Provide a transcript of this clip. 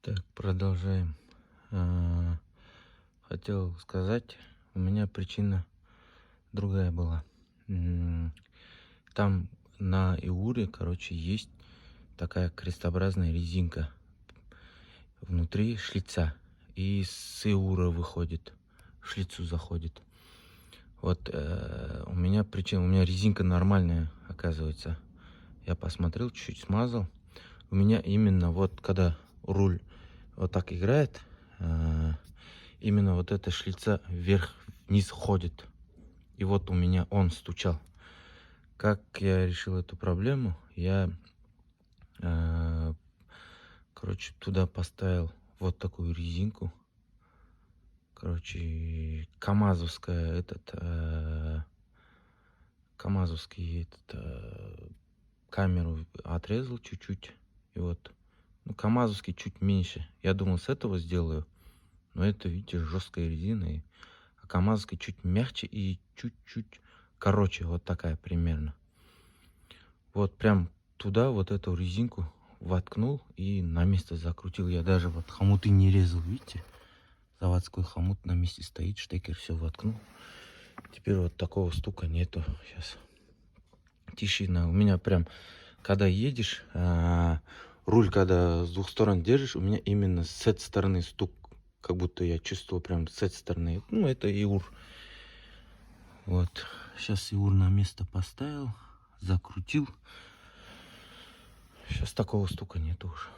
Так, продолжаем. Хотел сказать, у меня причина другая была. Там на Иуре, короче, есть такая крестообразная резинка внутри шлица. И с Иура выходит, в шлицу заходит. Вот у меня причина, у меня резинка нормальная, оказывается. Я посмотрел, чуть-чуть смазал. У меня именно вот, когда руль вот так играет, именно вот эта шлица вверх-вниз ходит. И вот у меня он стучал. Как я решил эту проблему? Я, короче, туда поставил вот такую резинку. Короче, камазовская, камазовский камеру отрезал чуть-чуть. И вот, ну, камазовский чуть меньше. Я думал, с этого сделаю. Но это, видите, жесткая резина. А камазовский чуть мягче и чуть-чуть короче. Вот такая примерно. Вот прям туда вот эту резинку воткнул и на место закрутил. Я даже вот хомуты не резал, видите? Заводской хомут на месте стоит, штекер все воткнул. Теперь вот такого стука нету. Сейчас тишина. У меня прям, когда едешь, руль, когда с двух сторон держишь, у меня именно с этой стороны стук, как будто я чувствовал прям с этой стороны. Ну, это Иур. Вот. Сейчас Иур на место поставил, закрутил. Сейчас такого стука нету уже.